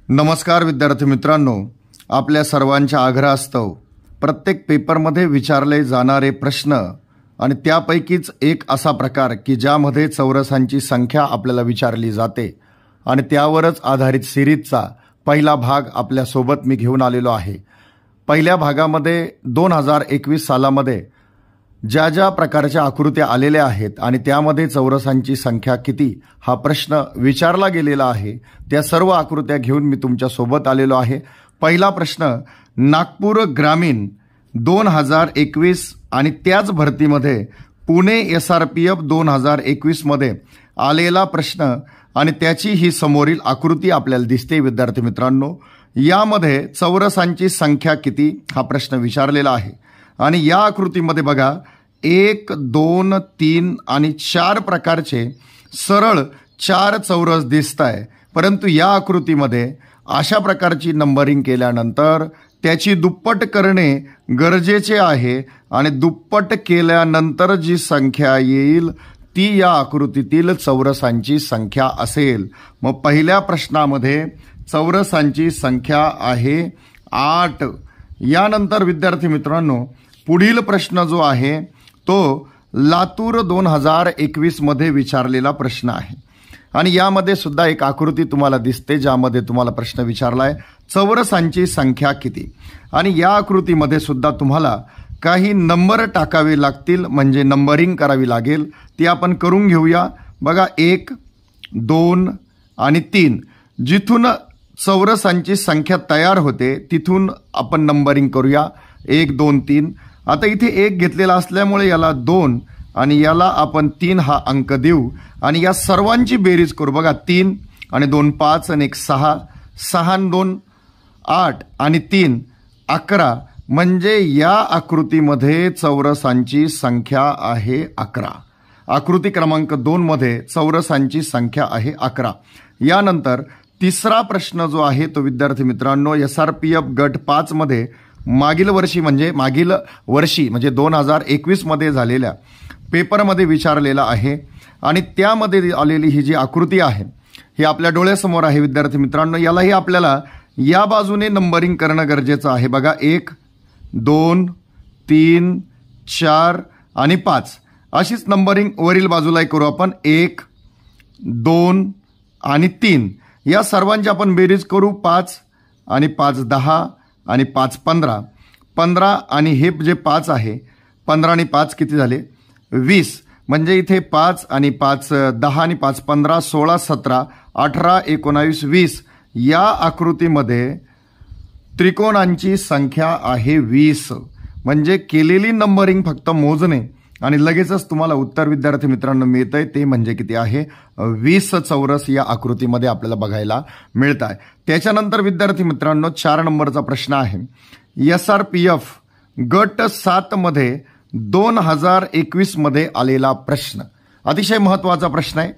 नमस्कार विद्यार्थी मित्रांनो, आपल्या सर्वांच्या आग्रहास्तव प्रत्येक पेपरमध्ये विचारले जाणारे प्रश्न आणि त्यापैकीच एक असा प्रकार की ज्यामध्ये चौरसांची संख्या आपल्याला विचारली जाते आणि त्यावरच आधारित सिरीजचा पहिला भाग आपल्यासोबत मी घेऊन आलेलो आहे। पहिल्या भागामध्ये 2021 सालामध्ये ज्या ज्या प्रकारच्या आकृत्या आलेल्या आहेत आणि त्यामध्ये चौरसांची संख्या किती हा प्रश्न विचारला गेलेला आहे, त्या सर्व आकृत्या घेऊन मी तुमच्या सोबत आलेलो आहे। पहिला प्रश्न नागपूर ग्रामीण 2021 आणि त्याच भरतीमध्ये पुणे SRPF 2021 मध्ये आलेला प्रश्न आणि त्याची ही समोरील आकृती आपल्याला दिसते। विद्यार्थी मित्रांनो, यामध्ये चौरसांची संख्या किती हा प्रश्न विचारलेला आहे आणि या आकृतीमध्ये बघा 1, 2, 3 आणि 4 प्रकारचे सरळ 4 चौरस दिसत आहे, परंतु या आकृतीमध्ये अशा प्रकारची नंबरिंग केल्यानंतर त्याची दुप्पट करणे गरजेचे आहे आणि दुप्पट केल्यानंतर जी संख्या येईल ती या आकृतीतील चौरसांची संख्या असेल। मग पहिल्या प्रश्नामध्ये चौरसांची संख्या आहे 8। यानंतर विद्यार्थी मित्रांनो, पुढील प्रश्न जो आहे तो लातूर 2021 मध्ये विचारलेला प्रश्न आहे आणि यामध्ये सुद्धा एक आकृती तुम्हाला दिसते ज्यामध्ये तुम्हाला प्रश्न विचारला आहे चौरसांची संख्या किती, आणि या आकृतीमध्ये सुद्धा तुम्हाला काही नंबर टाकावे लागतील, म्हणजे नंबरिंग करावी लागेल। ती आपण करून घेऊया। बघा 1, 2 आणि 3 जिथून चौरसांची संख्या तयार होते तिथून आपण नंबरिंग करूया। 1, 2, 3। आता इथे 1 घेतलेला असल्यामुळे याला 2 आणि याला आपण 3 हा अंक देऊ आणि या सर्वांची बेरीज करू। बघा 3 आणि 2 5 आणि 1 6, 6 आणि 2 8 आणि 3 11, म्हणजे या आकृतीमध्ये चौरसांची संख्या आहे 11। आकृती क्रमांक 2 मध्ये चौरसांची संख्या आहे 11। यानंतर तिसरा प्रश्न जो आहे तो विद्यार्थी मित्रांनो SRPF गट 5 मध्ये मागील वर्षी म्हणजे 2021 मध्ये झालेल्या पेपरमध्ये विचारलेला आहे आणि त्यामध्ये आलेली ही जी आकृती आहे ही आपल्या डोळ्यासमोर आहे। विद्यार्थी मित्रांनो, यालाही आपल्याला या बाजूने नंबरिंग करणं गरजेचं आहे। बघा 1, 2, 3, 4 आणि 5 अशीच नंबरिंग वरील बाजूलाही करू आपण। 1, 2 आणि 3 या सर्वांची आपण बेरीज करू। 5 आणि 5 10 आणि 5 15, 15 आणि हे जे 5 आहे 15 आणि 5 किती झाले 20, म्हणजे इथे 5 आणि 5 10 आणि 5 15 16 17 18 19 20 या आकृतीमध्ये त्रिकोणांची संख्या आहे 20, म्हणजे केलेली नंबरिंग फक्त मोजणे आणि लगेचच तुम्हाला उत्तर विद्यार्थी मित्रांनो मिळतंय, ते म्हणजे किती आहे 20 चौरस या आकृतीमध्ये आपल्याला बघायला मिळत आहे। त्याच्यानंतर विद्यार्थी मित्रांनो 4 नंबरचा प्रश्न आहे SRPF गट 7 मध्ये 2021 मध्ये आलेला प्रश्न, अतिशय महत्त्वाचा प्रश्न आहे।